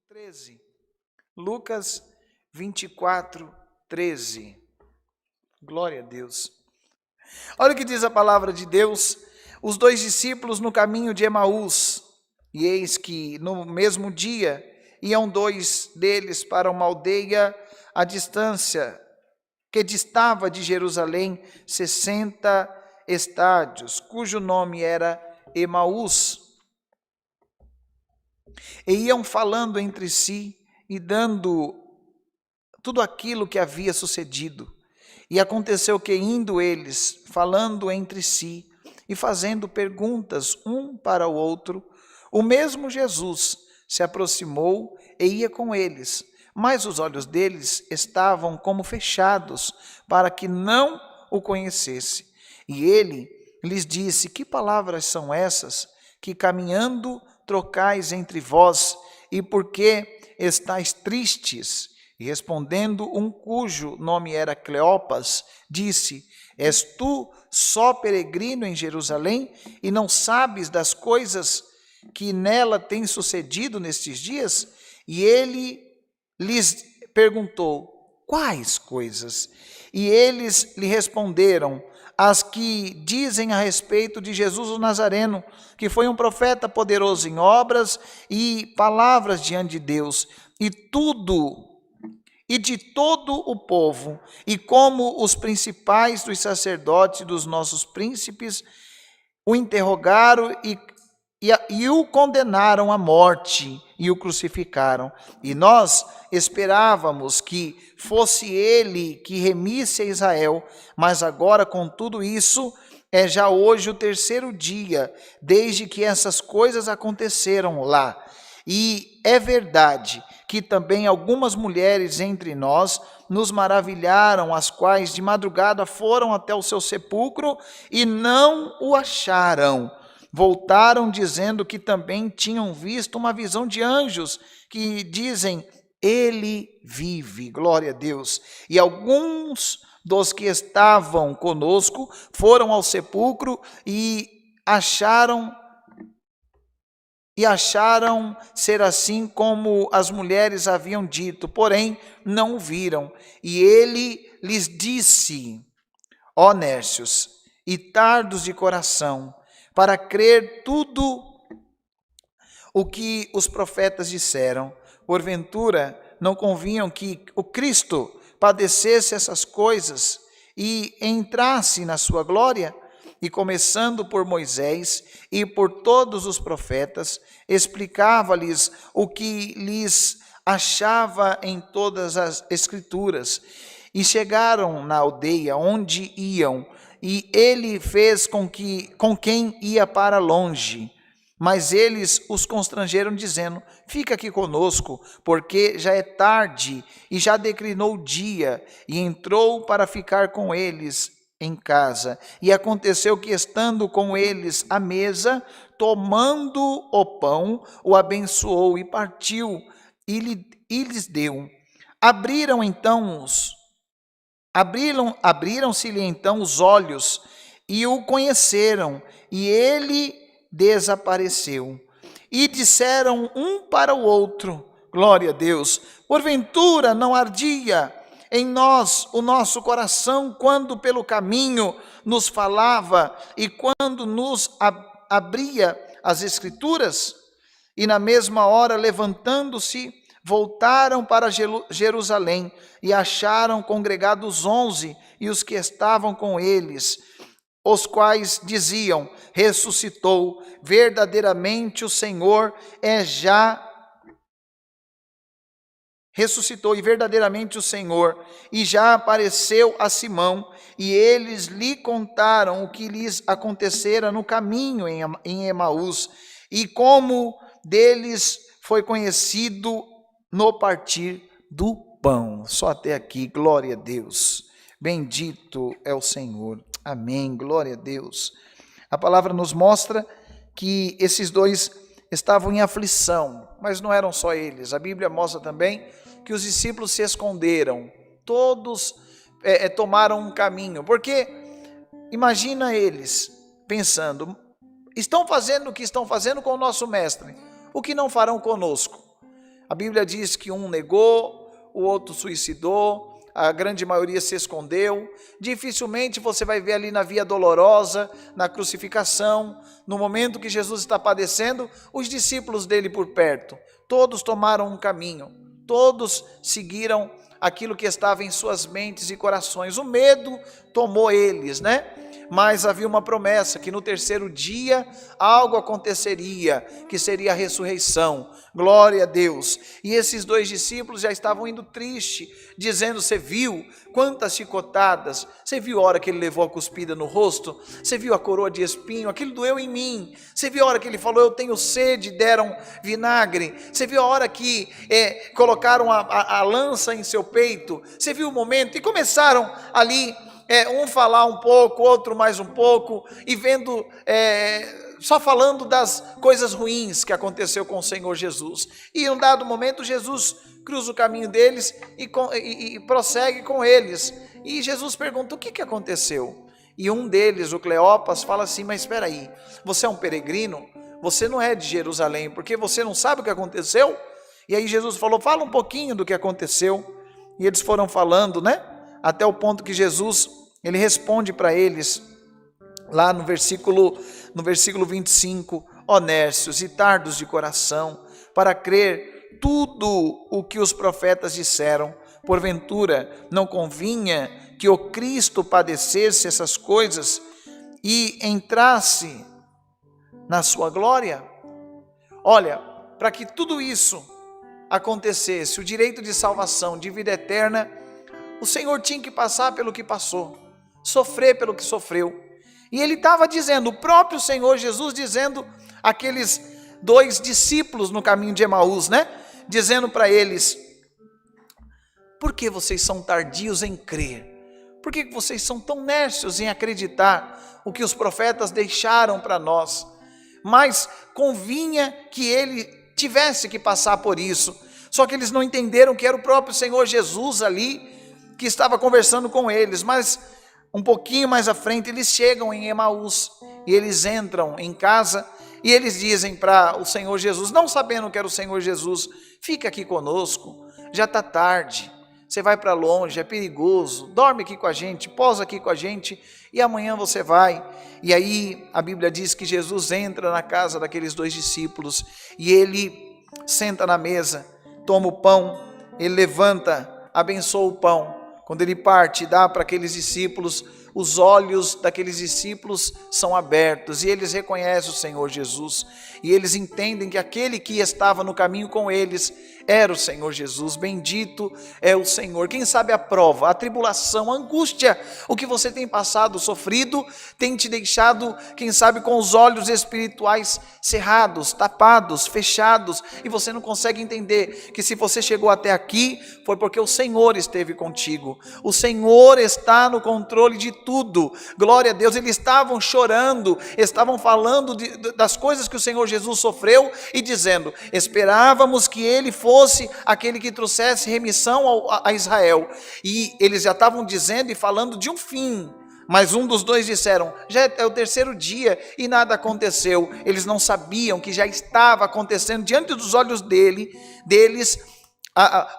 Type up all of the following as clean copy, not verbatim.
13. Lucas 24, 13. Glória a Deus. Olha o que diz a palavra de Deus. Os dois discípulos no caminho de Emaús. E eis que no mesmo dia iam dois deles para uma aldeia à distância, que distava de Jerusalém 60 estádios, cujo nome era Emaús. E iam falando entre si e dando tudo aquilo que havia sucedido. E aconteceu que, indo eles, falando entre si e fazendo perguntas um para o outro, o mesmo Jesus se aproximou e ia com eles, mas os olhos deles estavam como fechados, para que não o conhecesse. E ele lhes disse: que palavras são essas que caminhando trocais entre vós, e por que estáis tristes? E respondendo um cujo nome era Cleopas, disse: és tu só peregrino em Jerusalém e não sabes das coisas que nela têm sucedido nestes dias? E ele lhes perguntou: quais coisas? E eles lhe responderam: as que dizem a respeito de Jesus o Nazareno, que foi um profeta poderoso em obras e palavras diante de Deus, e de todo o povo, e como os principais dos sacerdotes e dos nossos príncipes o interrogaram e o condenaram à morte e o crucificaram. E nós esperávamos que fosse ele que remisse a Israel, mas agora com tudo isso é já hoje o terceiro dia desde que essas coisas aconteceram lá. E é verdade que também algumas mulheres entre nós nos maravilharam, as quais de madrugada foram até o seu sepulcro e não o acharam. Voltaram dizendo que também tinham visto uma visão de anjos que dizem: ele vive. Glória a Deus. E alguns dos que estavam conosco foram ao sepulcro e acharam ser assim como as mulheres haviam dito, porém não o viram. E ele lhes disse: ó nércios e tardos de coração, para crer tudo o que os profetas disseram, porventura não convinham que o Cristo padecesse essas coisas e entrasse na sua glória? E começando por Moisés e por todos os profetas, explicava-lhes o que lhes achava em todas as Escrituras. E chegaram na aldeia onde iam, e ele fez com quem ia para longe. Mas eles os constrangeram, dizendo: fica aqui conosco, porque já é tarde e já declinou o dia. E entrou para ficar com eles em casa. E aconteceu que, estando com eles à mesa, tomando o pão, o abençoou e partiu e lhes deu. Abriram-se-lhe então os olhos e o conheceram, e ele desapareceu. E disseram um para o outro: glória a Deus, porventura não ardia em nós o nosso coração quando pelo caminho nos falava e quando nos abria as Escrituras? E na mesma hora, levantando-se, voltaram para Jerusalém e acharam congregados 11 e os que estavam com eles, os quais diziam: ressuscitou, verdadeiramente o Senhor ressuscitou, e verdadeiramente o Senhor, e já apareceu a Simão. E eles lhe contaram o que lhes acontecera no caminho em Emaús, e como deles foi conhecido no partir do pão. Só até aqui, glória a Deus. Bendito é o Senhor. Amém, glória a Deus. A palavra nos mostra que esses dois estavam em aflição, mas não eram só eles. A Bíblia mostra também que os discípulos se esconderam, todos tomaram um caminho, porque imagina eles pensando: estão fazendo o que estão fazendo com o nosso mestre, o que não farão conosco? A Bíblia diz que um negou, o outro suicidou, a grande maioria se escondeu. Dificilmente você vai ver ali na via dolorosa, na crucificação, no momento que Jesus está padecendo, os discípulos dele por perto. Todos tomaram um caminho, todos seguiram aquilo que estava em suas mentes e corações. O medo tomou eles, né? Mas havia uma promessa que no terceiro dia algo aconteceria, que seria a ressurreição. Glória a Deus. E esses dois discípulos já estavam indo tristes, dizendo: você viu quantas chicotadas? Você viu a hora que ele levou a cuspida no rosto? Você viu a coroa de espinho? Aquilo doeu em mim. Você viu a hora que ele falou: eu tenho sede, deram vinagre? Você viu a hora que colocaram a lança em seu peito? Você viu o momento? E começaram ali, um falar um pouco, outro mais um pouco, e vendo, só falando das coisas ruins que aconteceu com o Senhor Jesus. E em um dado momento Jesus cruza o caminho deles e prossegue com eles. E Jesus pergunta: o que aconteceu? E um deles, o Cleopas, fala assim: mas espera aí, você é um peregrino? Você não é de Jerusalém, porque você não sabe o que aconteceu? E aí Jesus falou: fala um pouquinho do que aconteceu. E eles foram falando, né? Até o ponto que Jesus, ele responde para eles, lá no versículo 25, ó nércios e tardos de coração, para crer tudo o que os profetas disseram, porventura não convinha que o Cristo padecesse essas coisas e entrasse na sua glória? Olha, para que tudo isso acontecesse, o direito de salvação, de vida eterna, o Senhor tinha que passar pelo que passou, sofrer pelo que sofreu. E ele estava dizendo, o próprio Senhor Jesus dizendo àqueles dois discípulos no caminho de Emaús, né? Dizendo para eles: por que vocês são tardios em crer? Por que vocês são tão nércios em acreditar o que os profetas deixaram para nós? Mas convinha que ele tivesse que passar por isso. Só que eles não entenderam que era o próprio Senhor Jesus ali que estava conversando com eles. Mas um pouquinho mais à frente eles chegam em Emaús e eles entram em casa e eles dizem para o Senhor Jesus, não sabendo que era o Senhor Jesus: fica aqui conosco, já está tarde, você vai para longe, é perigoso, dorme aqui com a gente, posa aqui com a gente e amanhã você vai. E aí a Bíblia diz que Jesus entra na casa daqueles dois discípulos e ele senta na mesa, toma o pão, ele levanta, abençoa o pão. Quando ele parte e dá para aqueles discípulos, os olhos daqueles discípulos são abertos e eles reconhecem o Senhor Jesus. E eles entendem que aquele que estava no caminho com eles era o Senhor Jesus. Bendito é o Senhor. Quem sabe a prova, a tribulação, a angústia, o que você tem passado, sofrido, tem te deixado, quem sabe, com os olhos espirituais cerrados, tapados, fechados, e você não consegue entender que se você chegou até aqui, foi porque o Senhor esteve contigo. O Senhor está no controle de tudo. Glória a Deus. Eles estavam chorando, estavam falando das coisas que o Senhor Jesus sofreu e dizendo: esperávamos que ele fosse aquele que trouxesse remissão a Israel. E eles já estavam dizendo e falando de um fim. Mas um dos dois disseram: já é o terceiro dia e nada aconteceu. Eles não sabiam que já estava acontecendo diante dos olhos deles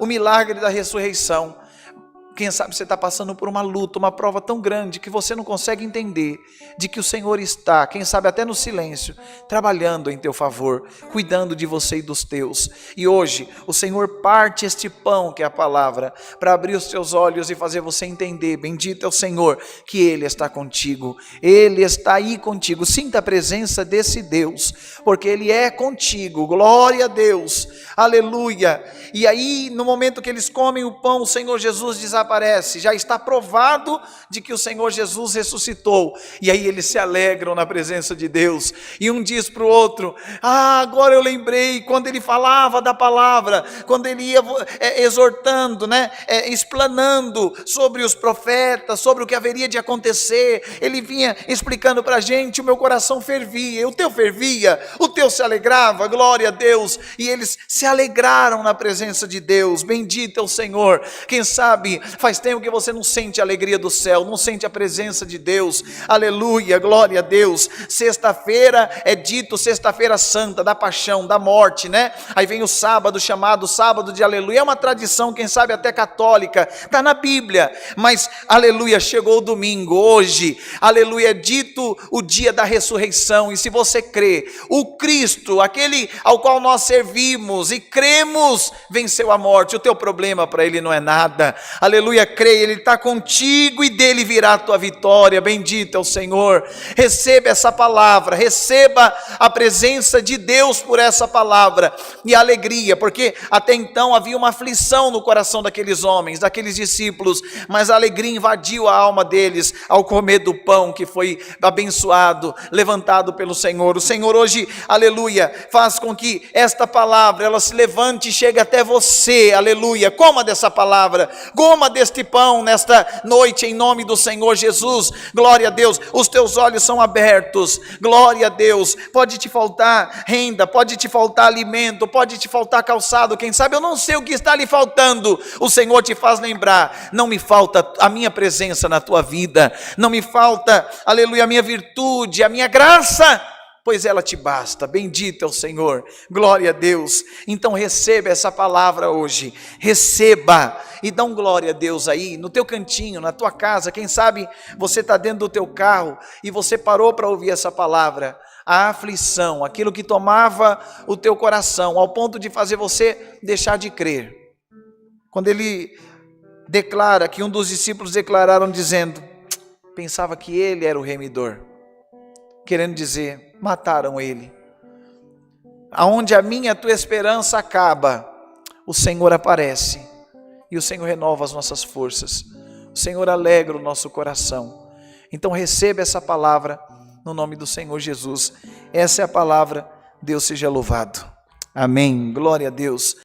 o milagre da ressurreição. Quem sabe você está passando por uma luta, uma prova tão grande que você não consegue entender de que o Senhor está, quem sabe até no silêncio, trabalhando em teu favor, cuidando de você e dos teus. E hoje o Senhor parte este pão, que é a palavra, para abrir os teus olhos e fazer você entender, bendito é o Senhor, que Ele está contigo. Ele está aí contigo. Sinta a presença desse Deus, porque Ele é contigo. Glória a Deus, aleluia. E aí no momento que eles comem o pão, o Senhor Jesus desaparece. Já está provado de que o Senhor Jesus ressuscitou. E aí eles se alegram na presença de Deus. E um diz para o outro: agora eu lembrei, quando ele falava da palavra, quando ele ia exortando, né, explanando sobre os profetas, sobre o que haveria de acontecer, ele vinha explicando para a gente, o meu coração fervia, o teu fervia, o teu se alegrava, glória a Deus. E eles se alegraram na presença de Deus. Bendito é o Senhor. Quem sabe Faz tempo que você não sente a alegria do céu, não sente a presença de Deus. Aleluia, glória a Deus. Sexta-feira é dito sexta-feira santa, da paixão, da morte, né? Aí vem o sábado, chamado sábado de aleluia. É uma tradição, quem sabe até católica, está na Bíblia. Mas, aleluia, chegou o domingo, hoje, aleluia, é dito o dia da ressurreição. E se você crê, o Cristo, aquele ao qual nós servimos e cremos, venceu a morte. O teu problema para ele não é nada. Aleluia, creia, ele está contigo e dele virá a tua vitória. Bendito é o Senhor. Receba essa palavra, receba a presença de Deus por essa palavra e a alegria, porque até então havia uma aflição no coração daqueles homens, daqueles discípulos, mas a alegria invadiu a alma deles ao comer do pão que foi abençoado, levantado pelo Senhor. O Senhor hoje, aleluia, faz com que esta palavra ela se levante e chegue até você. Aleluia, coma dessa palavra, coma deste pão nesta noite em nome do Senhor Jesus. Glória a Deus. Os teus olhos são abertos, glória a Deus. Pode te faltar renda, pode te faltar alimento, pode te faltar calçado, quem sabe eu não sei o que está lhe faltando. O Senhor te faz lembrar: não me falta a minha presença na tua vida, não me falta, aleluia, a minha virtude, a minha graça, pois ela te basta. Bendito é o Senhor, glória a Deus. Então receba essa palavra hoje, receba e dá glória a Deus aí, no teu cantinho, na tua casa. Quem sabe você está dentro do teu carro e você parou para ouvir essa palavra. A aflição, aquilo que tomava o teu coração, ao ponto de fazer você deixar de crer. Quando ele declara, que um dos discípulos declararam dizendo, pensava que ele era o remidor, querendo dizer, mataram ele. Aonde a minha, a tua esperança acaba, o Senhor aparece, e o Senhor renova as nossas forças, o Senhor alegra o nosso coração. Então receba essa palavra no nome do Senhor Jesus. Essa é a palavra. Deus seja louvado. Amém. Glória a Deus.